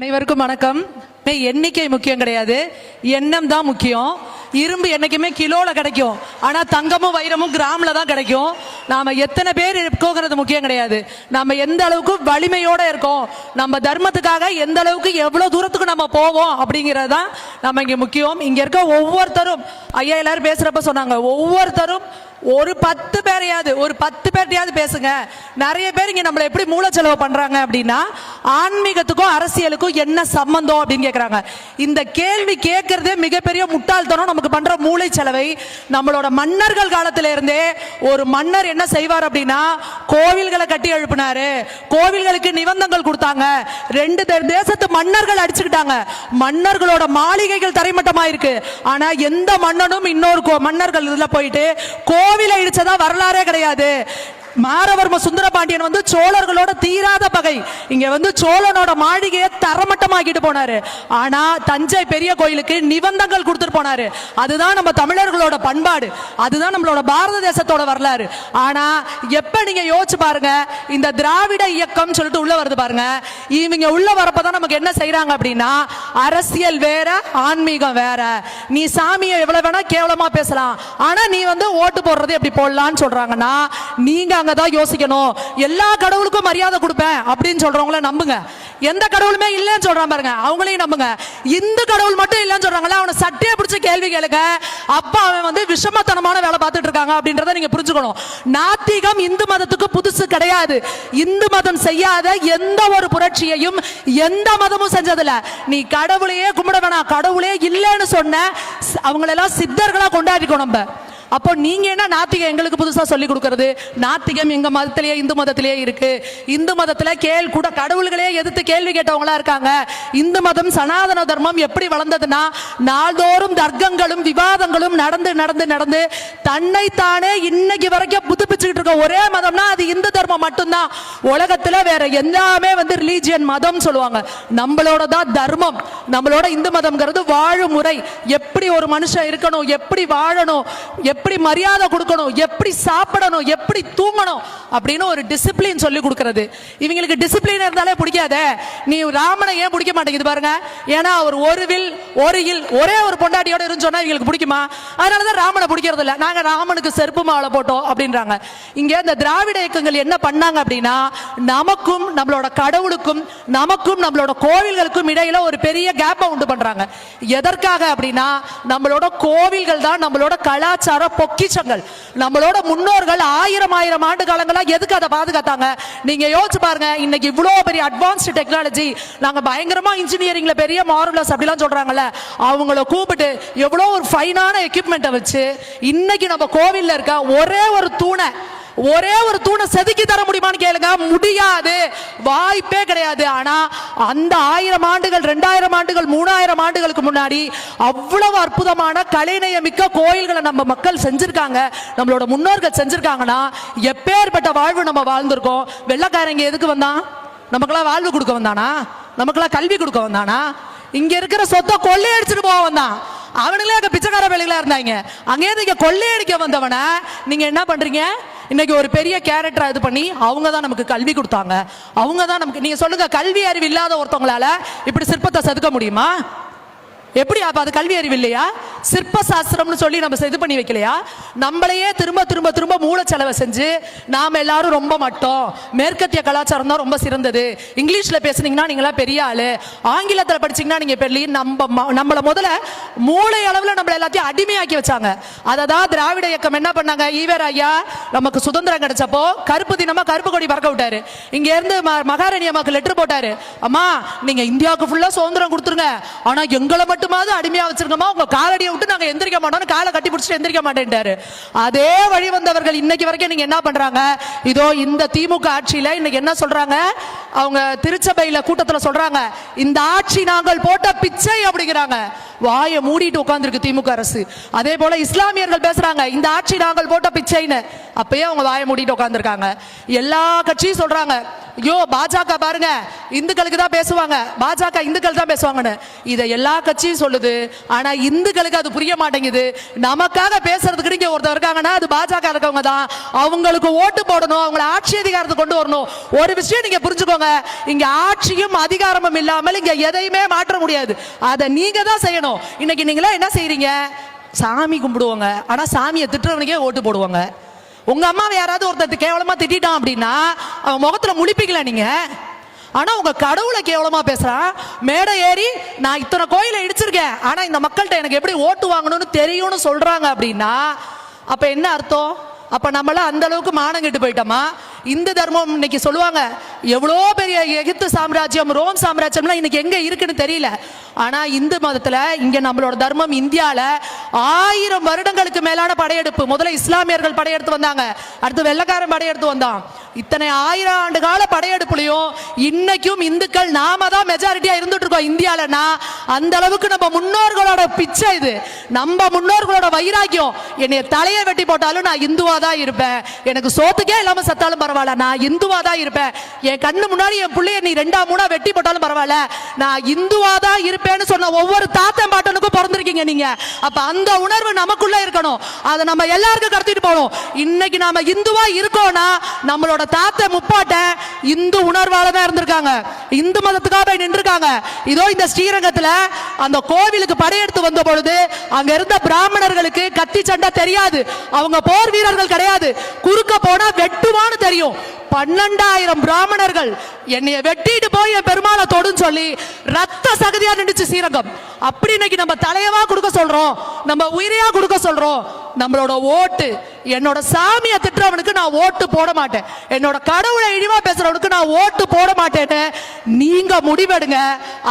அனைவருக்கும் வணக்கம். எண்ணிக்கை முக்கியம் கிடையாது, எண்ணம் தான் முக்கியம். இரும்பு என்னைக்குமே கிலோல கிடைக்கும், ஆனா தங்கமும் வைரமும் கிராம்ல தான் கிடைக்கும். நாம எத்தனை பேர் இருக்கோங்கிறது முக்கியம் கிடையாது, நம்ம எந்த அளவுக்கு வலிமையோட இருக்கோம், நம்ம தர்மத்துக்காக எந்த அளவுக்கு எவ்வளவு தூரத்துக்கு நம்ம போவோம் அப்படிங்கிறது தான் நம்ம இங்க முக்கியம். இங்க இருக்க ஒவ்வொருத்தரும், ஐயா எல்லாரும் பேசுறப்ப சொன்னாங்க, ஒவ்வொருத்தரும் ஒரு 10 பேரையாவது, ஒரு 10 பேர்ட்டையாவது பேசுங்க. நிறைய பேர் இங்க நம்மள எப்படி மூலச்செலவு பண்றாங்க அப்படின்னா, ஆன்மீகத்துக்கும் அரசியலுக்கும் என்ன சம்பந்தம் அப்படின்னு கேட்கறாங்க. இந்த கேள்வி கேட்கறதே மிகப்பெரிய முட்டாள்தனம். நமக்கு பண்ற மூளை செலவை நம்மளோட மன்னர்கள் காலத்தில இருந்தே ஒரு மன்னர் என்ன செய்வார் அப்படின்னா, கோவில்களை கட்டி எழுப்பினாரு, கோவில்களுக்கு நிபந்தங்கள் கொடுத்தாங்க. 2 தேசத்து மன்னர்கள் அடிச்சுக்கிட்டாங்க, மன்னர்களோட மாளிகைகள் தரைமட்டமாயிருக்கு. ஆனா எந்த மன்னனும் இன்னொரு மன்னர்கள் இதுல போயிட்டு கோவிலை இடிச்சதா வரலாறே கிடையாது. மாரவர்ம சுந்தரபாண்டியன் வந்து சோழர்களோட தீராத பகை, இங்க வந்து சோழனோட மாளிகையை தரமட்டமாக்கிட்டு போனாரு. ஆனா தஞ்சை பெரிய கோயிலுக்கு நிபந்தங்கள் கொடுத்துட்டு போனாரு. அதுதான் நம்ம தமிழர்களோட பண்பாடு, அதுதான் நம்மளோட பாரத தேசத்தோட வரலாறு. ஆனா எப்ப நீங்க யோசிச்சு பாருங்க, இந்த திராவிட இயக்கம் சொல்லிட்டு உள்ள வருது பாருங்க, இவங்க உள்ள வரப்பதான் நமக்கு என்ன செய்யறாங்க அப்படின்னா, அரசியல் வேற, ஆன்மீகம் வேற. நீ சாமியை எவ்வளவு வேணா கேவலமா பேசலாம், ஆனா நீ வந்து ஓட்டு போடுறது எப்படி போடலான்னு சொல்றாங்கன்னா, நீங்க தான் யோசிக்கணும். எல்லா கடவுளுக்கும் மரியாதை கொடுப்பேன் அப்படின்னு சொல்றவங்கள நம்புங்க. எந்த கடவுளுமே இல்லைன்னு சொல்றான் பாருங்க, அவங்களையும் நம்புங்க. இந்து கடவுள் மட்டும் இல்லைன்னு சொல்றாங்களா, அவனை சட்டையை பிடிச்ச கேள்வி கேளுங்க. அப்ப அவன் வந்து விஷமத்தனமான வேலை பார்த்துட்டு இருக்காங்க அப்படின்றத நீங்க புரிஞ்சுக்கணும். நாத்திகம் இந்து மதத்துக்கு புதுசு கிடையாது. இந்து மதம் செய்யாத எந்த ஒரு புரட்சியையும் எந்த மதமும் செஞ்சதில்ல. நீ கடவுளையே கும்பிட வேணாம், கடவுளே இல்லைன்னு சொன்ன அவங்களெல்லாம் சித்தர்களா கொண்டாடிக்கணும் நம்ம. அப்போ நீங்க என்ன நாத்திகம் எங்களுக்கு புதுசா சொல்லி கொடுக்கிறது? நாத்திகம் எங்க மதத்திலேயே, இந்து மதத்திலேயே இருக்கு. இந்து மதத்துல கூட கடவுள்களே எதிர்த்து கேள்வி கேட்டவங்களா இருக்காங்க. இந்து மதம் சனாதன தர்மம் எப்படி வளர்ந்ததுன்னா, நாள்தோறும் தர்க்கங்களும் விவாதங்களும் நடந்து நடந்து நடந்து தன்னைத்தானே இன்னைக்கு வரைக்கும் புதுப்பிச்சுக்கிட்டு இருக்க ஒரே மதம்னா அது இந்து தர்மம் மட்டும்தான். உலகத்துல வேற எல்லாமே வந்து ரிலீஜியன் மதம் சொல்லுவாங்க, நம்மளோட தான் தர்மம். நம்மளோட இந்து மதம்ங்கிறது வாழும் முறை, எப்படி ஒரு மனுஷன் இருக்கணும், எப்படி வாழணும், எப்படி மரியாதை கொடுக்கணும், எப்படி சாப்பிடணும், எப்படி தூங்கணும் அப்படின்னு ஒரு டிசிப்ளின் சொல்லி கொடுக்கிறது. இவங்களுக்கு டிசிப்ளின் இருந்தாலே பிடிக்காதே. நீ ராமனை ஏன் பிடிக்க மாட்டேங்குது பாருங்க, ஏன்னா அவர் ஒரு வில் ஒரு இல் ஒரே ஒரு பொண்டாட்டியோட இருந்து சொன்னா இவங்களுக்கு பிடிக்குமா? அதனாலதான் ராமனை பிடிக்கிறது இல்லை. நாங்க ராமனுக்கு செருப்பு மாலை போட்டோம் அப்படின்றாங்க. இங்க இந்த திராவிட இயக்கங்கள் என்ன பண்ணாங்க அப்படின்னா, நமக்கும் நம்மளோட கடவுளுக்கும் நமக்கும் நம்மளோட கோவில்களுக்கும் இடையில ஒரு பெரிய கேப்பை உண்டு பண்றாங்க. எதற்காக அப்படின்னா, நம்மளோட கோவில்கள் தான் நம்மளோட கலாச்சார பொக்கிஷங்கள். நம்மளோட முன்னோர்கள் ஆயிரம் ஆண்டு காலங்களா எதுக்கு அதை பாதுகாத்தாங்க? நீங்க யோசிச்சு பாருங்க. இன்னைக்கு இவ்வளவு பெரிய அட்வான்ஸ்ட் டெக்னாலஜி, நாங்க பயங்கரமா இன்ஜினியரிங்ல பெரிய மார்வலஸ் அப்படிலாம் சொல்றாங்கல்ல, அவங்கள கூப்பிட்டு எவ்வளவு ஒரு ஃபைனான எக்யூப்மெண்ட்டை வச்சு இன்னைக்கு நம்ம கோவில்ல இருக்க ஒரே ஒரு தூணை செதுக்கி தர முடியுமான்னு கேளுங்க, முடியாது, வாய்ப்பே கிடையாது. ஆனா அந்த 1000 ஆண்டுகள் 2000 ஆண்டுகள் 3000 ஆண்டுகளுக்கு முன்னாடி அவ்வளவு அற்புதமான கலைநயமிக்க கோயில்களை நம்ம மக்கள் செஞ்சிருக்காங்க, நம்மளோட முன்னோர்கள் செஞ்சிருக்காங்கன்னா எப்பேற்பட்ட வாழ்வு நம்ம வாழ்ந்திருக்கோம். வெள்ளக்காரங்க எதுக்கு வந்தான்? நமக்கெல்லாம் வாழ்வு கொடுக்க வந்தானா? நமக்கெல்லாம் கல்வி கொடுக்க வந்தானா? இங்க இருக்கிற சொத்தை கொள்ளையடிச்சிட்டு போக வந்தான். அவனுங்களே அங்க பிச்சைக்கார வேலைகளா இருந்தாங்க. அங்கே நீங்க கொள்ளையடிக்க வந்தவன நீங்க என்ன பண்றீங்க? இன்னைக்கு ஒரு பெரிய கேரக்டரா இது பண்ணி அவங்க தான் நமக்கு கல்வி கொடுத்தாங்க, அவங்க தான் நமக்கு. நீங்க சொல்லுங்க, கல்வி அறிவு இல்லாத ஒருத்தவங்களால இப்படி சிற்பத்தை செதுக்க முடியுமா? எப்படி? அப்ப அது கல்வி அறிவு இல்லையா? சிற்ப சாஸ்திரம்னு சொல்லி நம்ம இது பண்ணி வைக்கலையா? நம்மளையே திரும்ப திரும்ப திரும்ப மூல செலவை செஞ்சு நாம எல்லாரும் ரொம்ப மட்டோம், மேற்கத்திய கலாச்சாரம் தான் ரொம்ப சிறந்தது, இங்கிலீஷ்ல பேசுனீங்கன்னா நீங்களா பெரிய ஆளு, ஆங்கிலத்தில் படிச்சீங்கன்னா நீங்க பெரிய, நம்மள முதல்ல மூளை அளவுல நம்மள எல்லாத்தையும் அடிமையாக்கி வச்சாங்க. அதை தான் திராவிட இயக்கம் என்ன பண்ணாங்க? ஈவேர ஐயா நமக்கு சுதந்திரம் கிடைச்சப்போ கருப்பு தினமா கருப்பு கொடி பறக்க விட்டாரு. இங்க இருந்து மகாராணி அம்மாக்கு லெட்டர் போட்டாரு, அம்மா நீங்க இந்தியாவுக்கு ஃபுல்லா சுதந்திரம் கொடுத்துருங்க, ஆனா எங்களை மட்டும் அடிமையா வச்சிருக்கோமா, உங்க காலடியை விட்டு நாங்க எந்திரிக்க மாட்டோம், காலை கட்டி பிடிச்சிட்டு எந்திரிக்க மாட்டேன்ட்டாரு. அதே வழி வந்தவர்கள் இன்னைக்கு வரைக்கும் நீங்க என்ன பண்றாங்க? இதோ இந்த திமுக ஆட்சியில இன்னைக்கு என்ன சொல்றாங்க? அவங்க திருச்சபையில கூட்டத்துல சொல்றாங்க, இந்த ஆட்சி நாங்கள் போட்ட பிச்சை அப்படிங்கிறாங்க. வாயை மூடிட்டு உட்கார்ந்துருக்கு திமுக அரசு. அதே போல இஸ்லாமியர்கள் பேசுறாங்க, இந்த ஆட்சி நாங்கள் போட்ட பிச்சைன்னு. அப்பயே அவங்க வாயை மூடிட்டு உட்கார்ந்துருக்காங்க. எல்லா கட்சியும் சொல்றாங்க, ஐயோ பாஜக பாருங்க இந்துக்களுக்கு தான் பேசுவாங்க, பாஜக இந்துக்கள் தான் பேசுவாங்கன்னு. இதை எல்லா கட்சியும் சொல்லுது. ஆனா இந்துக்களுக்கு அது புரிய மாட்டேங்குது. நமக்காக பேசுறதுக்கு இங்க ஒருத்தர் இருக்காங்கன்னா அது பாஜக இருக்கவங்க தான். அவங்களுக்கு ஓட்டு போடணும், அவங்களை ஆட்சி அதிகாரத்தை கொண்டு வரணும். ஒரு விஷயம் நீங்க புரிஞ்சுக்கோங்க, இங்க ஆட்சியும் அதிகாரமும் இல்லாமல் இங்க எதையுமே மாற்ற முடியாது. அதை நீங்க தான் செய்யணும். இன்னைக்கு நீங்களா என்ன செய்றீங்க? சாமி கும்பிடுவாங்க, ஆனா சாமியை திட்டுறவனுக்கே ஓட்டு போடுவாங்க. உங்க அம்மாவை யாராவது ஒருத்தர் கேவலமா திட்டான் அப்படின்னா அவன் முகத்துல முழிப்பீங்களா நீங்க? ஆனா உங்க கடவுளை கேவலமா பேசுறான், மேடை ஏறி நான் இத்தனை கோயிலை இடிச்சிருக்கேன் ஆனா இந்த மக்கள்கிட்ட எனக்கு எப்படி ஓட்டு வாங்கணும்னு தெரியும்னு சொல்றாங்க அப்படின்னா அப்ப என்ன அர்த்தம்? அப்ப நம்மள அந்த அளவுக்கு மானம் கெட்டு போயிட்டோமா? இந்து தர்மம் இன்னைக்கு சொல்லுவாங்க எவ்வளோ பெரிய எகிப்து சாம்ராஜ்யம், ரோம் சாம்ராஜ்யம்லாம் இன்னைக்கு எங்க இருக்குன்னு தெரியல. ஆனா இந்து மதத்துல இங்க நம்மளோட தர்மம் இந்தியால 1000 வருடங்களுக்கு மேலான படையெடுப்பு. முதல்ல இஸ்லாமியர்கள் படையெடுத்து வந்தாங்க, அடுத்து வெள்ளக்காரன் படையெடுத்து வந்தான். இத்தனை 1000 ஆண்டு கால படையெடுப்புலையும் இன்னைக்கும் இந்துக்கள் நாம தான் மெஜாரிட்டியா இருந்துட்டு இருக்கோம் இந்தியாலனா. அந்த அளவுக்கு நம்ம முன்னோர்களோட பிச்சை இது, நம்ம முன்னோர்களோட வைராக்கியம். என்னைய தலையை வெட்டி போட்டாலும் நான் இந்துவா தான் இருப்பேன், எனக்கு சோத்துக்கே இல்லாம சத்தாலும் பரவாயில்ல, நான் இந்துவா தான் இருப்பேன். என் கண்ணு முன்னாடி என் பிள்ளைய நீ 2-3 வெட்டி போட்டாலும் பரவாயில்ல, நான் இந்துவா தான் இருப்பேன்னு சொன்ன ஒவ்வொரு தாத்தன் பாட்டனுக்கும் பிறந்திருக்கீங்க நீங்க. அப்ப அந்த உணர்வு நமக்குள்ள இருக்கணும், அதை நம்ம எல்லாருக்கும் கடத்திட்டு போகணும். இன்னைக்கு நாம இந்துவா இருக்கோம்னா நம்மளோட தாத்த முப்பாட்ட இந்து உணர்வால தான் இருந்திருக்காங்க, இந்து மதத்துக்காக போய் நின்றுருக்காங்க. இதோ இந்த ஸ்ரீரங்கத்துல அந்த கோவிலுக்கு படையெடுத்து வந்த பொழுது அங்க இருந்த பிராமணர்களுக்கு கத்தி சண்டை தெரியாது, அவங்க போர் வீரர்கள் கிடையாது, குறுக்க போனா வெட்டுவான்னு தெரியும். 12,000 பிராமணர்கள் என்னைய வெட்டிட்டு போய் என் பெருமாளை தொடுன்னு சொல்லி ரத்த சகதியா நின்றுச்சு ஸ்ரீரங்கம். அப்படி இன்னைக்கு நம்ம தலையவா கொடுக்க சொல்றோம், நம்ம உயிரையா கொடுக்க சொல்றோம். நம்மளோட ஓட்டு, என்னோட சாமியை திட்டுறவனுக்கு நான் ஓட்டு போட மாட்டேன், என்னோட கடவுளை இழிவா பேசுறவனுக்கு நான் ஓட்டு போட மாட்டேன்னு நீங்க முடிவெடுங்க.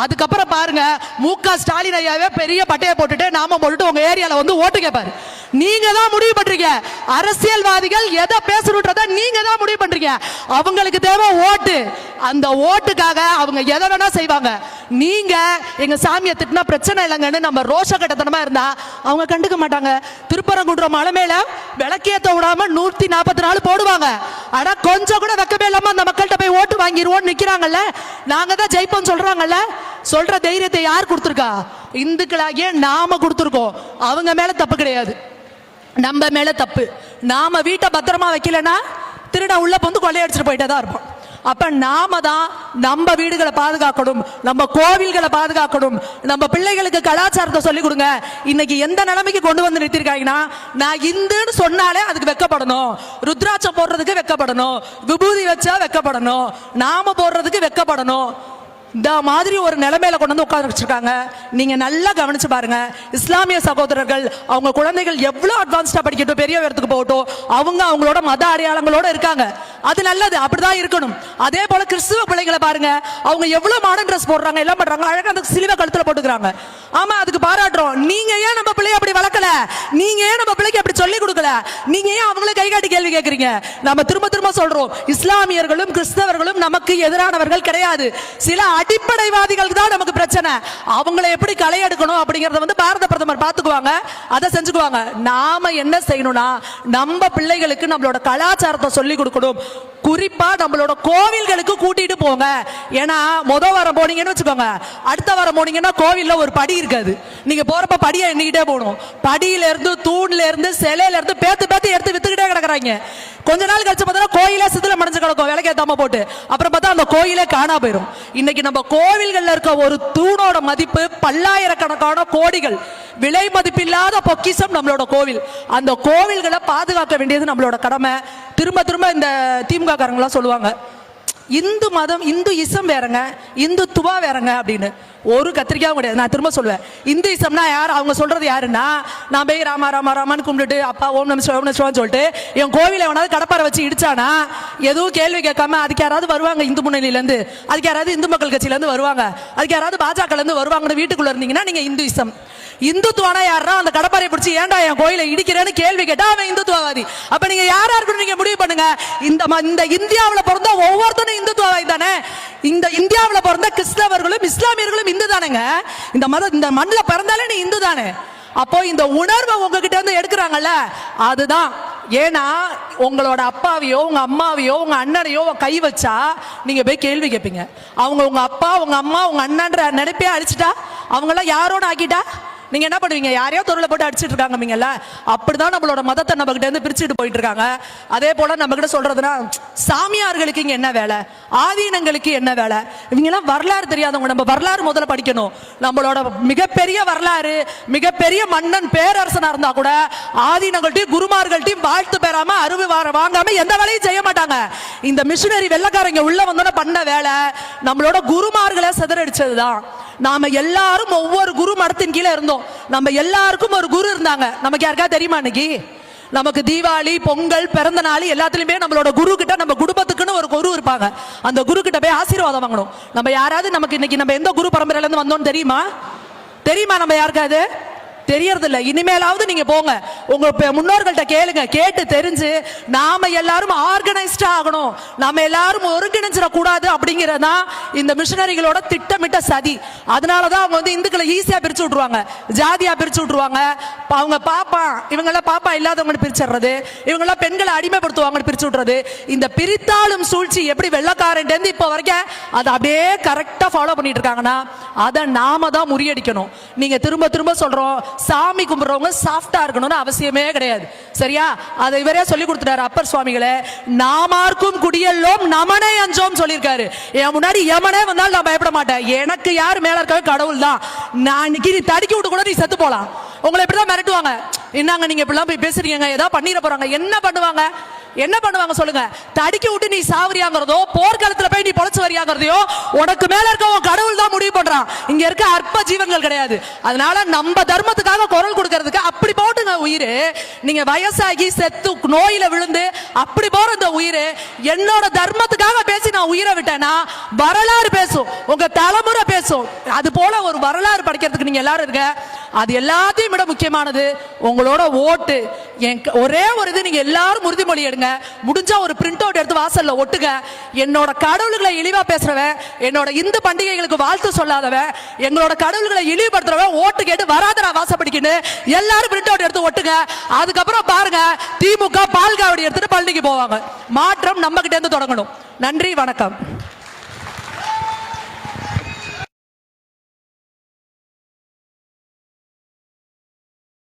அதுக்கப்புறம் பாருங்க மு.க. ஸ்டாலின் ஐயாவே பெரிய பட்டையை போட்டுட்டு நாம போட்டுட்டு உங்க ஏரியால வந்து ஓட்டு கேட்பாரு. நீங்க தான் முடிவு பண்றீங்க, அரசியல்வாதிகள் எதை பேசணுன்றத நீங்க தான் முடிவு பண்றீங்க. அவங்களுக்கு தேவை ஓட்டு, அந்த ஓட்டுக்காக அவங்க எதை வேணா செய்வாங்க. நீங்க எங்க சாமியை திட்டினா பிரச்சனை இல்லைங்கன்னு நம்ம ரோஷ கட்டத்தனமா இருந்தா அவங்க கண்டுக்க மாட்டாங்க. திருப்பரங்குன்றம் மலை மேல விளக்கேத்த விடாம 144 போடுவாங்க, ஆனா கொஞ்சம் கூட வெக்கமே இல்லாம அந்த மக்கள்கிட்ட போய் ஓட்டு வாங்கிடுவோம் நிக்கிறாங்கல்ல, நாங்க தான் ஜெயிப்போம் சொல்றாங்கல்ல. சொல்ற தைரியத்தை யார் கொடுத்துருக்கா? இந்துக்களாகிய நாம கொடுத்துருக்கோம். அவங்க மேல தப்பு கிடையாது, நம்ம மேல தப்பு. நாம வீட்டை பத்திரமா வைக்கலன்னா திருட உள்ள வந்து கொள்ளையடிச்சிட்டு போயிட்டே தான் இருப்போம். அப்ப நாம தான் நம்ம வீடுகளை பாதுகாக்கணும், நம்ம கோவில்களை பாதுகாக்கணும், நம்ம பிள்ளைகளுக்கு கலாச்சாரத்தை சொல்லிக் கொடுங்க. இன்னைக்கு எந்த நிலைமைக்கு கொண்டு வந்து நிறுத்திருக்காங்கன்னா நான் இந்துன்னு சொன்னாலே அதுக்கு வெக்கப்படணும், ருத்ராட்சம் போடுறதுக்கு வெக்கப்படணும், விபூதி வச்சா வெக்கப்படணும், நாம போடுறதுக்கு வெக்கப்படணும். இந்த மாதிரி ஒரு நிலைமையில கொண்டு வந்து உட்கார வச்சிருக்காங்க. நீங்க நல்லா கவனிச்சு பாருங்க, இஸ்லாமிய சகோதரர்கள் அவங்க குழந்தைகள் எவ்வளவு அட்வான்ஸ்டா படிக்கட்டும், பெரிய இடத்துக்கு போகட்டும், அவங்க அவங்களோட மத அடையாளங்களோட இருக்காங்க, அது நல்லது, அப்படிதான் இருக்கணும். அதே போல கிறிஸ்துவ பிள்ளைகளை பாருங்க, அவங்க எவ்வளவு மாடர்ன் ட்ரெஸ் போடுறாங்க, எல்லாம் பண்றாங்க, அழகா அந்த சிலுவை கழுத்துல போட்டுக்கிறாங்க. ஆமா, அதுக்கு பாராட்டுறோம். நீங்க ஏன் நம்ம பிள்ளைய அப்படி வளர்க்கல? நீங்க ஏன் நம்ம பிள்ளைக்கு அப்படி சொல்லி கொடுக்கல? நீங்க ஏன் அவங்கள கை காட்டி கேள்வி கேட்கறீங்க? நம்ம திரும்ப திரும்ப சொல்றோம், இஸ்லாமியர்களும் கிறிஸ்தவர்களும் நமக்கு எதிரானவர்கள் கிடையாது. சில அடிப்படைவாதிகளுக்கு தான் நமக்கு பிரச்சனை. அவங்களை எப்படி களை எடுக்கணும் அப்படிங்கறத வந்து பாரத பிரதமர் பாத்துக்குவாங்க, அதை செஞ்சுக்குவாங்க. நாம என்ன செய்யணும்னா நம்ம பிள்ளைகளுக்கு நம்மளோட கலாச்சாரத்தை சொல்லி கொடுக்கணும். குறிப்பா நம்மளோட கோவில்களுக்கு கூட்டிட்டு போங்க. ஏன்னா வாரம் போனீங்கன்னு வச்சுக்கோங்க, அடுத்த வாரம் போனீங்கன்னா கோவில்ல ஒரு படி இருக்காது. நீங்க போறப்ப படியை எண்ணிக்கிட்டே போகணும். படியில இருந்து, தூண்ல இருந்து, சிலையில இருந்து பேத்து எடுத்து வித்துக்கிட்டே கிடக்குறாங்க. கொஞ்ச நாள் கழிச்சு பார்த்தா கோயிலே சிதிலம் அடைஞ்சு கிடக்கும், விலைக்கேத்தாம போட்டு. அப்புறம் பார்த்தா அந்த கோயிலே காணா போயிடும். இன்னைக்கு நம்ம கோவில்கள்ல இருக்க ஒரு தூணோட மதிப்பு பல்லாயிரக்கணக்கான கோடிகள். விலை மதிப்பில்லாத பொக்கிஷம் நம்மளோட கோவில். அந்த கோவில்களை பாதுகாக்க வேண்டியது நம்மளோட கடமை. திரும்ப திரும்ப இந்த திமுக காரங்களா சொல்லுவாங்க, இந்து மதம், இந்து இசம் வேறங்க, இந்துத்துவா வேறங்க அப்படின்னு. ஒரு கத்திரிக்காவும் கிடையாது. நான் திரும்ப சொல்லுவேன், இந்து இசம்னா யார்? அவங்க சொல்றது யாருன்னா, நான் போய் ராமா ராமா ராமான்னு கும்பிட்டுட்டு அப்பா ஓம் நம சிவாய ஓம் நம சிவான்னு சொல்லிட்டு என் கோவிலை எவனாவது கடப்பாரை வச்சு இடிச்சானா எதுவும் கேள்வி கேட்காம அதுக்கு யாராவது வருவாங்க இந்து முன்னணியில இருந்து, அதுக்கு யாராவது இந்து மக்கள் கட்சியில இருந்து வருவாங்க, அதுக்கு யாராவது பாஜக இருந்து வருவாங்கன்னு வீட்டுக்குள்ள இருந்தீங்கன்னா நீங்க இந்து இசம். இந்துத்துவானா யாரா? அந்த கடப்பாரை பிடிச்சி ஏன்டா என் கோயிலை இடிக்கிறேன்னு கேள்வி கேட்டா அவன் இந்துத்துவவாதி. அப்ப நீங்க யாரா இருக்கணும் நீங்க முடிவு பண்ணுங்க. இந்த இந்தியாவில் பிறந்த ஒவ்வொருத்தரும் இந்துத்துவவாதி தானே. இந்த இந்தியாவில் பிறந்த கிறிஸ்தவர்களும் இஸ்லாமியர்களும் இந்து தானேங்க. இந்த மண்ணில் பிறந்தாலே நீ இந்து தானே. அப்போ இந்த உணர்வை உங்ககிட்ட இருந்து எடுக்கிறாங்கல்ல, அதுதான் ஏன்னா உங்களோட அப்பாவையோ உங்க அம்மாவையோ உங்க அண்ணனையோ கை வச்சா நீங்க போய் கேள்வி கேட்பீங்க. அவங்க உங்க அப்பா உங்க அம்மா உங்க அண்ணன்ற நினைப்பே அடிச்சுட்டா அவங்களாம் யாரோட ஆக்கிட்டா நீங்க என்ன பண்ணுவீங்க? யாரையோ தொழில போட்டு அடிச்சிட்டு இருக்காங்கல்ல. அப்படிதான் நம்மளோட மதத்தை நம்ம கிட்ட இருந்து பிரிச்சுட்டு போயிட்டு இருக்காங்க. அதே போல நம்ம கிட்ட சொல்றதுன்னா சாமியார்களுக்கு இங்க என்ன வேலை, ஆதீனங்களுக்கு என்ன வேலை? இவங்க எல்லாம் வரலாறு தெரியாதவங்க. நம்ம வரலாறு முதல்ல படிக்கணும். நம்மளோட மிகப்பெரிய வரலாறு, மிகப்பெரிய மன்னன் பேரரசனா இருந்தா கூட ஆதீனங்கள்ட்டையும் குருமார்கள்ட்டையும் வாழ்த்து பெறாம அருவு வாங்காம எந்த வேலையும் செய்ய மாட்டாங்க. இந்த மிஷினரி வெள்ளக்காரங்க உள்ள வந்தோட பண்ண வேலை நம்மளோட குருமார்களை சிதறடிச்சதுதான். நாம எல்லாரும் ஒவ்வொரு குரு மரத்தின் கீழே இருந்தோம். நம்ம எல்லாருக்கும் ஒரு குரு இருந்தாங்க. நமக்கு யாருக்கா தெரியுமா? இன்னைக்கு நமக்கு தீபாவளி, பொங்கல், பிறந்த நாள் எல்லாத்துலயுமே நம்மளோட குரு கிட்ட நம்ம குடும்பத்துக்குன்னு ஒரு குரு இருப்பாங்க. அந்த குரு கிட்ட போய் ஆசீர்வாதம் வாங்கணும். நம்ம யாராவது நமக்கு இன்னைக்கு நம்ம எந்த குரு பரம்பரையில இருந்து வந்தோம்னு தெரியுமா? நம்ம யாருக்காவது தெரியறது இல்ல. இனிமேலாவது நீங்க போங்க, உங்க முன்னோர்கள்ட்ட கேளுங்க. கேட்டு தெரிஞ்சு நாம எல்லாரும் ஆர்கனைஸ்டா ஆகணும். நாம எல்லாரும் ஒருங்கிணைஞ்சிட கூடாது அப்படிங்கறதா இந்த மிஷனரிகளோட திட்டமிட்ட சதி. அதனாலதான் அவங்க வந்து இந்துக்களை ஈஸியா பிரிச்சு விட்டுருவாங்க, ஜாதியா பிரிச்சு விட்டுருவாங்க. அவங்க பாப்பா இவங்கெல்லாம் பாப்பா இல்லாதவங்க பிரிச்சிடுறது, இவங்கெல்லாம் பெண்களை அடிமைப்படுத்துவாங்க பிரிச்சு விட்டுறது. இந்த பிரித்தாளும் சூழ்ச்சி எப்படி வெள்ளக்காரன் இப்ப வரைக்கும் அதை அப்படியே கரெக்டா ஃபாலோ பண்ணிட்டு இருக்காங்கன்னா அதை நாம தான் முறியடிக்கணும். நீங்க திரும்ப திரும்ப சொல்றோம் சாமி கும்பிடுறவங்க சாஃப்டா இருக்கணும்னு அவசியமே கிடையாது. சரியா? அதை இவரே சொல்லி கொடுத்துட்டாரு அப்பர் சுவாமிகளே. நாமார்க்கும் குடியல்லோம் நமனை அஞ்சோம் சொல்லியிருக்காரு. என் முன்னாடி யமனே வந்தாலும் நான் பயப்பட மாட்டேன். எனக்கு யார் மேல இருக்க கடவுள் தான். நான் இன்னைக்கு நீ தடுக்கி விட்டு கூட நீ செத்து போலாம். உங்களை இப்படிதான் மிரட்டுவாங்க. என்னங்க நீங்க இப்படிலாம் போய் பேசுறீங்க, ஏதாவது பண்ணிட போறாங்க. என்ன பண்ணுவாங்க சொல்லுங்க? தடுக்கி விட்டு நீ சாவரியாங்கிறதோ போர்க்களத்துல போய் நீ பொழைச்சு வரியாங்கிறதையோ உனக்கு மேல இருக்க உன் கடவுள் தான் முடிவு பண்றான். இங்க இருக்க அற்ப ஜீவன்கள் கிடையாது. அதனால நம்ம தர்மத்துக்காக குரல் கொடுக்கறதுக்கு அப்படி போட்டுங்க உயிர். நீங்க வயசாகி செத்து நோயில விழுந்து அப்படி போற இந்த உயிர் என்னோட தர்மத்துக்காக பேசி நான் உயிரை விட்டேன்னா வரலாறு பேசும், உங்க தலைமுறை பேசும். அது போல ஒரு வரலாறு படிக்கிறதுக்கு நீங்க எல்லாரும் இருக்க. அது எல்லாத்தையும் விட முக்கியமானது உங்களோட ஓட்டு. ஒரே ஒரு இது, நீங்க எல்லாரும் உறுதிமொழி எடுங்க. முடிஞ்சா ஒரு பிரிண்ட் அவுட் எடுத்து வாசல்ல ஒட்டுங்க. என்னோட கடவுள்களை இழிவா பேசுறவன், என்னோட இந்து பண்டிகைகளுக்கு வாழ்த்து சொல்லாதவன், எங்களோட கடவுள்களை இழிவுபடுத்துறவன் ஓட்டு கேட்டு வராதரா வாசப்படிக்கின்னு எல்லாரும் பிரிண்ட் அவுட் எடுத்து ஒட்டுங்க. அதுக்கப்புறம் பாருங்க திமுக பால்காவடி எடுத்துட்டு பள்ளிக்கு போவாங்க. மாற்றம் நம்ம கிட்ட இருந்து தொடங்கணும். நன்றி, வணக்கம்.